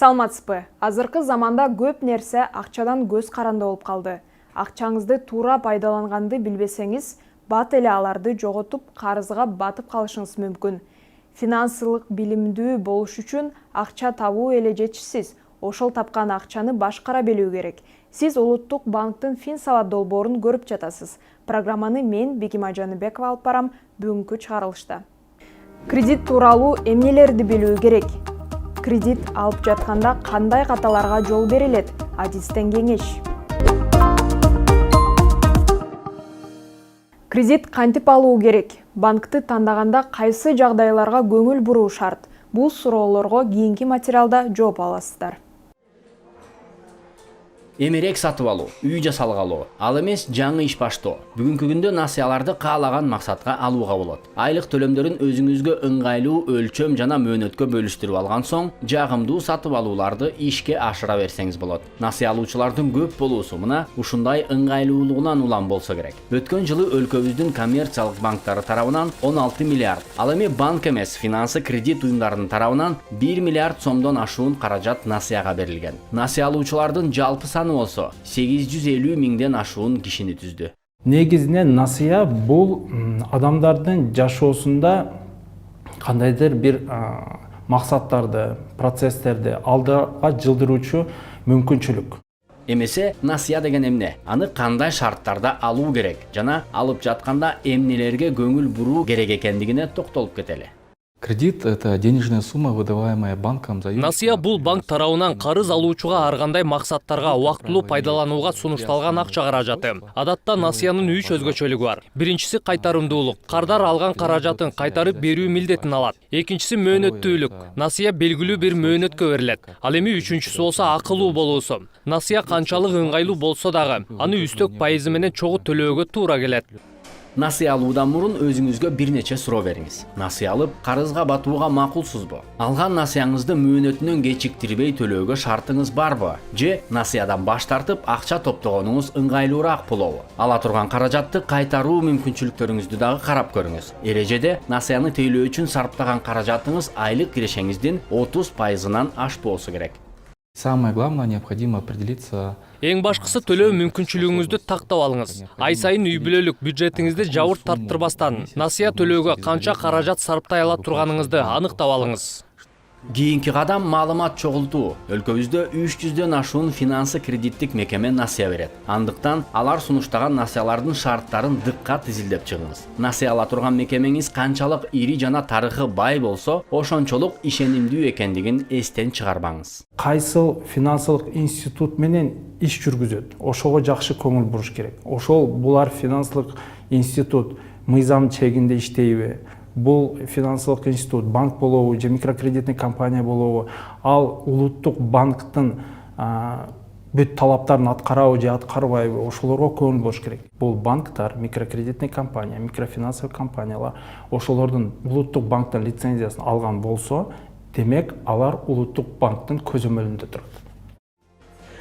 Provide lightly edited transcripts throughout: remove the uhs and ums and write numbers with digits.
Саламатсызбы. Азыркы заманда көп нерсе акчадан көз каранды болуп калды. Акчаңызды туура пайдаланганды билбесеңиз, бат эле аларды жоготуп, карызга батып калышыңыз мүмкүн. Финансылык билимдүү болуш үчүн акча табуу эле жетишсиз. Ошол тапкан акчаны башкара билүү керек. Сиз Улуттук банктын Финсалат долбоорун көрүп жатасыз. Программаны мен Бегима Жаныбекова алып барам бүгүнкү чыгарылышта. Кредит тууралуу эмнелерди билүү керек? Кредит алып жатканда кандай каталарга жол берилет? Адистен кеңеш. Кредит кантип алуу керек? Банкты тандаганда кайсы жагдайларга көңүл буруу шарт? Бул суроолорго кийинки материалда жооп аласыздар. Эмерек сатып алуу, үй жасалгалоо, ал эмес жаңы иш баштоо. Бүгүнкү күндө насыяларды каалаган максатка алууга болот. Айлык төлөмдөрүн өзүңүзгө ыңгайлуу өлчөм жана мөөнөткө бөлүштүрүп алган соң, жагымдуу сатып алууларды ишке ашыра берсеңиз болот. Насыя алуучулардын көп болуусу мына ушундай ыңгайлуулугунан улам болсо керек. Өткөн жылы өлкөбүздүн коммерциялык банктары тарабынан 16 миллиард, ал эми банк эмес, финансы кредит уюмдарынын тарабынан 1 миллиард сомдон ашуун каражат насыяга берилген. Насыя алуучулардын жалпы саны болсо 850 миңден ашуун кишини түздү. Негизинен насыя бул адамдардын жашоосунда кандайдыр бир максаттарды, процесстерди алдыга жылдыруучу мүмкүнчүлүк. Эмесе насыя деген эмне? Аны кандай шарттарда алуу керек жана алып жатканда эмнелерге көңүл буруу керек экендигине токтолуп кетели. Кредит – это денежная сумма, выдаваемая банком за... Насыя бул банк тарабынан карыз алуучуга ар кандай максаттарга убактылуу пайдаланууга сунушталган акча каражаты. Адатта насыянын 3 өзгөчөлүгү бар. Биринчиси кайтарымдуулук. Кардар алган каражатын кайтарып берүү милдетин алат. Экинчиси мөөнөттүүлүк. Насыя белгилүү бир мөөнөткө берилет. Ал эми үчүнчүсү болсо акылуу болуусу. Насыя канчалык ыңгайлуу болсо дагы, аны үстөк пайызы менен чогуу төлөөгө туура келет. Насыя алуудан мурун өзүңүзгө бир нече суроо бериңиз. Насыя алып, карызга батууга макулсузбу? Алган насыяңызды мөөнөтүнөн кечиктирбей төлөөгө шартыңыз барбы? Же насыядан баш тартып, акча топтогонуңуз ыңгайлуураак болобу? Ала турган каражатты кайтаруу мүмкүнчүлүктөрүңүздү дагы карап көрүңүз. Эрежеде насыяны тейлөө үчүн сарптаган каражатыңыз айлык кирешеңиздин 30%-ынан ашпоосу керек. Самое главное, необходимо определиться... Эң башкысы төлөө мүмкүнчүлүгүңүздү тактап алыңыз. Ай сайын үй бүлөлүк бюджетиңизди жабырт тарттырбастан, насыя төлөөгө канча каражат сарптай ала турганыңызды аныктап алыңыз. Кийинки кадам маалымат чогултуу. Өлкөбүздө 300дөн ашуун финансы кредиттик мекеме насыя берет. Андыктан алар сунуштаган насыялардын шарттарын дыккат изилдеп чыгыңыз. Насыя ала турган мекемеңиз канчалык ири жана тарыхы бай болсо, ошончолук ишенимдүү экендигин эстен чыгарбаңыз. Кайсыл финансылык институт менен иш жүргүзөт, ошого жакшы көңүл буруш керек. Ошол булар финансылык институт мыйзам чегинде иштейби? Бул финансылык институт банк болобу же микрокредитный компания болобу, ал улуттук банктын бүт талаптарын аткарабы же аткарбайбы, ошолорго көңүл буруш керек. Бул банктар, микрокредитный компания, микрофинансовый компаниялар ошолордун улуттук банктын лицензиясын алган болсо, демек алар улуттук банктын көзөмөлүндө турат.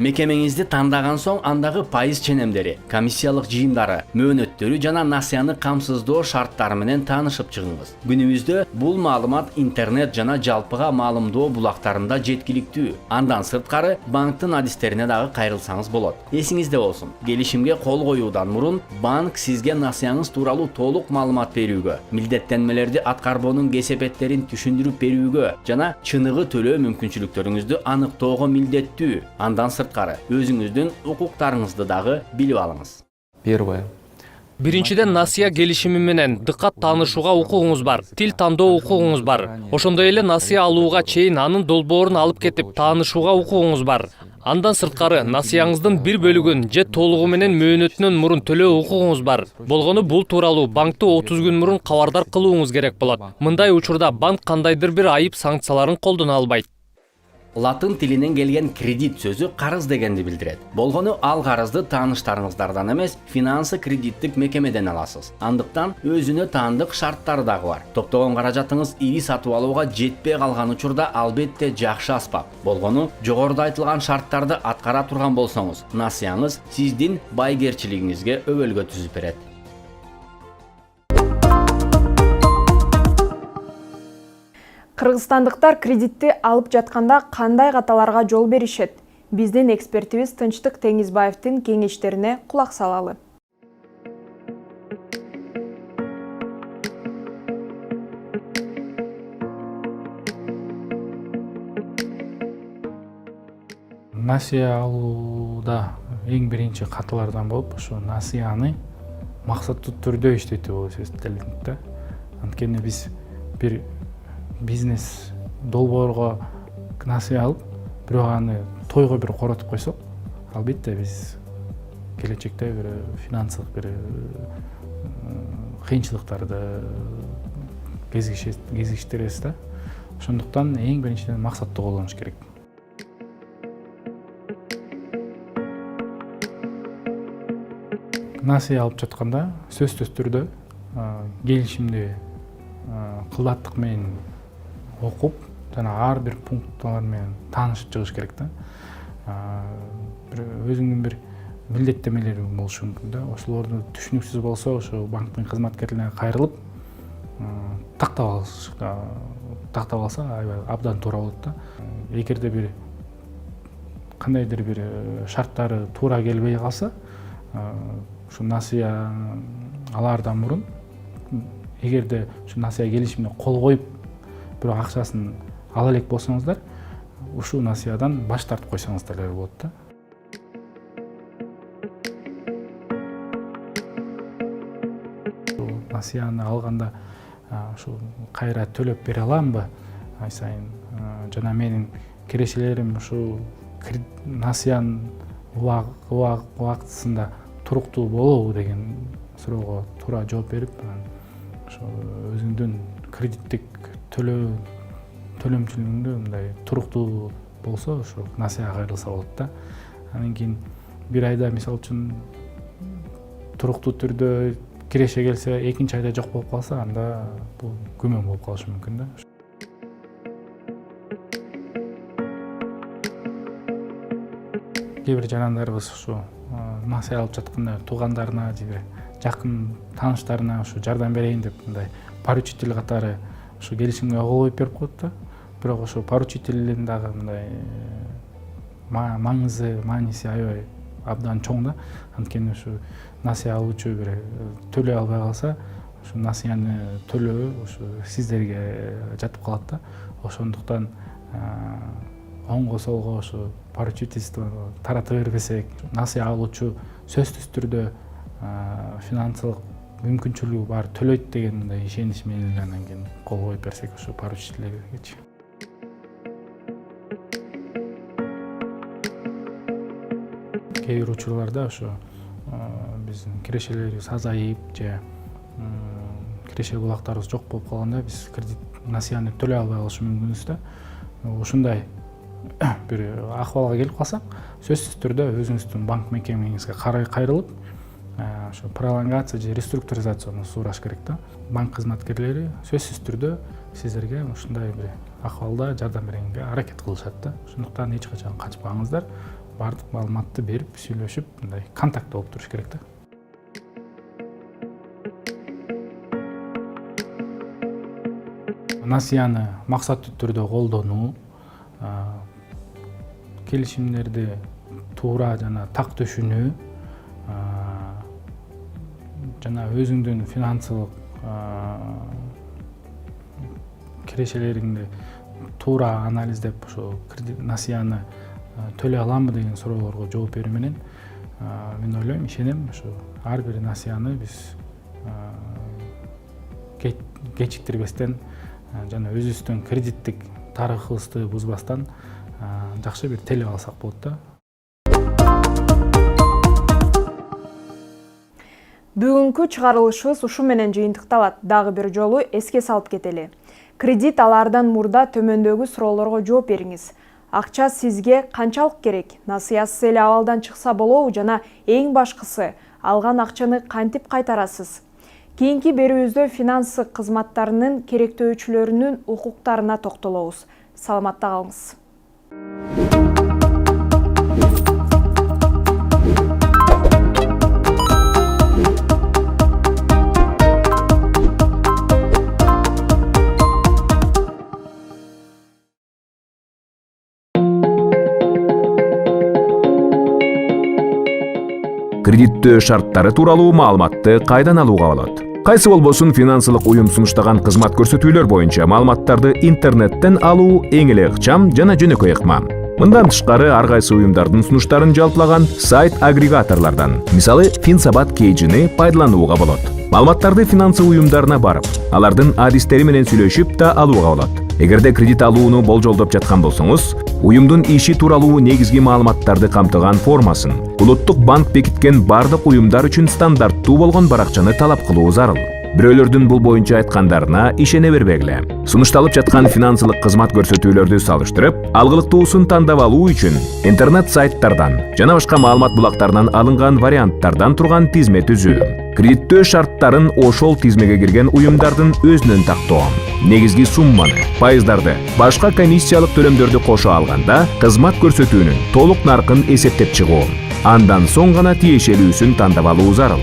Мекемеңизди тандаган соң андагы пайыз ченемдери, комиссиялык жыйындары, мөөнөттөрү жана насыяны камсыздоо шарттары менен таанышып чыгыңыз. Күнүбүздө бул маалымат интернет жана жалпыга маалымдоо булактарында жеткиликтүү. Андан сырткары банктын адистерине дагы кайрылсаңыз болот. Эсиңизде болсун, келишимге кол коюудан мурун банк сизге насыяңыз тууралуу толук маалымат берүүгө, милдеттенмелерди аткарбоонун кесепеттерин түшүндүрүп берүүгө жана чыныгы төлөө мүмкүнчүлүктөрүңүздү аныктоого милдеттүү. Андан сырткары өзүңүздүн укуктарыңызды дагы билип алыңыз. Первое. Биринчиден насыя келишими менен дыккат таанышууга укугуңуз бар, тил тандоо укугуңуз бар. Ошондой эле насыя алууга чейин анын долбоорун алып кетип таанышууга укугуңуз бар. Андан сырткары насыяңыздын бир бөлүгүн же толугу менен мөөнөтүнөн мурун төлөө укугуңуз бар. Болгону бул тууралуу банкты 30 күн мурун кабардар кылууңуз керек болот. Мындай учурда банк кандайдыр бир айып санкцияларын колдоно албайт. Латын тилинен келген кредит сөзү карыз дегенди билдирет. Болгону ал карызды тааныштарыңыздардан эмес, финансы кредиттик мекемеден аласыз. Андыктан өзүнө таандык шарттары дагы бар. Топтогон каражатыңыз ири сатып алууга жетпей калган учурда албетте жакшы аспап. Болгону жогоруда айтылган шарттарды аткара турган болсоңуз, насыяңыз сиздин байгерчилигиңизге өбөлгө түзүп берет. Кыргызстандыктар кредитти алып жатканда кандай каталарга жол беришет? Биздин экспертибиз Тынчтык Теңизбаевдин кеңештерине кулак салалы. Насыя алууда эң биринчи каталардан болуп, ошо насыяны максаттуу түрдө иштетүү болуп эсептелинет да. Анткени биз бир бизнес долбоорго насыя алып, бирок аны тойго бир коротуп койсок, албетте биз келечекте бир финансылык бир кыйынчылыктарды кезиштиребиз да. Ошондуктан эң биринчиден максаттуу колдонуш керек. Насыя алып жатканда сөзсүз түрдө келишимди кылдаттык менен окуп, жана ар бир пункттар менен таанышып чыгыш керек да. Өзүңдүн бир милдеттемелери болушу мүмкүн да. Ошолорду түшүнүксүз болсо, ошо банктын кызматкерлерине кайрылып, тактап алса абдан туура болот да. Эгерде бир кандайдыр бир шарттары туура келбей калса, ушу насыя алаардан мурун, эгерде ушу насыя келишимине кол коюп, бирок акчасын ала элек болсоңуздар, ушул насыядан баш тартып койсоңуздар эле болот да. Насыяны алганда ушу кайра төлөп бере аламбы? Ай сайын жана менин кирешелерим ушу насыянын убактысында туруктуу болобу деген суроого туура жооп берип, ошо өзүңдүн кредиттик төлөмчүлүгүңдү мындай туруктуу болсо, ошо насыяга кайрылса болот да. Анан кийин бир айда мисалы үчүн туруктуу түрдө киреше келсе, экинчи айда жок болуп калса, анда бул күмөн болуп калышы мүмкүн да. Кээ бир жарандарыбыз ушу насыя алып жатканда туугандарына же жакын тааныштарына ушу жардам берейин деп мындай поручитель катары ушу келишимге кол коюп берип коет да. Бирок ошо поручительдин дагы мындай мааниси аябай абдан чоң да. Анткени ушу насыя алуучу бир төлөй албай калса, ушу насыяны төлөө ушу сиздерге жатып калат да. Ошондуктан оңго солго ушу поручительство тарата бербесек, насыя алуучу сөзсүз түрдө финансылык мүмкүнчүлүгү бар төлөйт деген мындай ишенич менен анан кийин кол коюп берсек ушу поручительдергечи. Кээ бир учурларда ушу биздин кирешелерибиз азайып же киреше булактарыбыз жок болуп калганда биз кредит насыяны төлөй албай калышы мүмкүнбүз да. Ушундай бир акыбалга келип калсак, сөзсүз түрдө өзүңүздүн банк мекемеңизге кайрылып, ошо пролонгация же реструктуризацияны сураш керек да. Банк кызматкерлери сөзсүз түрдө сиздерге ушундай бир акыбалда жардам бергенге аракет кылышат да. Ошондуктан эч качан качпаңыздар, бардык маалыматты берип, сүйлөшүп, мындай контактта болуп туруш керек да. Насыяны максаттуу түрдө колдонуу, келишимдерди туура жана так түшүнүү, жана өзүңдүн финансылык кирешелериңди туура анализдеп, ошо насыяны төлөй аламбы деген суроолорго жооп берүү менен мен ойлойм, ишенем, ошо ар бир насыяны биз кечиктирбестен жана өзүбүздүн кредиттик тарыхыбызды бузбастан жакшы бир телеп алсак болот да. Бүгүнкү чыгарылышыбыз ушу менен жыйынтыкталат. Дагы бир жолу эске салып кетели. Кредит алаардан мурда төмөндөгү суроолорго жооп бериңиз. Акча сизге канчалык керек? Насыясыз эле абалдан чыкса болобу жана эң башкысы алган акчаны кантип кайтарасыз? Кийинки берүүбүздө финансы кызматтарынын керектөөчүлөрүнүн укуктарына токтолобуз. Саламатта калыңыз. Кредиттөө шарттары тууралуу маалыматты кайдан алууга болот? Кайсы болбосун финансылык уюм сунуштаган кызмат көрсөтүүлөр боюнча маалыматтарды интернеттен алуу эң эле ыкчам жана жөнөкөй ыкма. Мындан тышкары ар кайсы уюмдардын сунуштарын жалпылаган сайт агрегаторлордон, мисалы Финсабат кейжини пайдаланууга болот. Маалыматтарды финансы уюмдарына барып, алардын адистери менен сүйлөшүп да алууга болот. Эгерде кредит алууну болжолдоп жаткан болсоңуз, уюмдун иши тууралуу негизги маалыматтарды камтыган формасын, улуттук банк бекиткен бардык уюмдар үчүн стандарттуу болгон баракчаны талап кылуу зарыл. Бирөөлөрдүн бул боюнча айткандарына ишене бербегиле. Сунушталып жаткан финансылык кызмат көрсөтүүлөрдү салыштырып, алгылыктуусун тандап алуу үчүн интернет сайттардан жана башка маалымат булактарынан алынган варианттардан турган тизме түзүү. Кредиттөө шарттарын ошол тизмеге кирген уюмдардын өзүнөн тактоо. Негизги сумманы, пайыздарды, башка комиссиялык төлөмдөрдү кошо алганда, кызмат көрсөтүүнүн толук наркын эсептеп чыгуу. Андан соң гана тиешелүүсүн тандап алуу зарыл.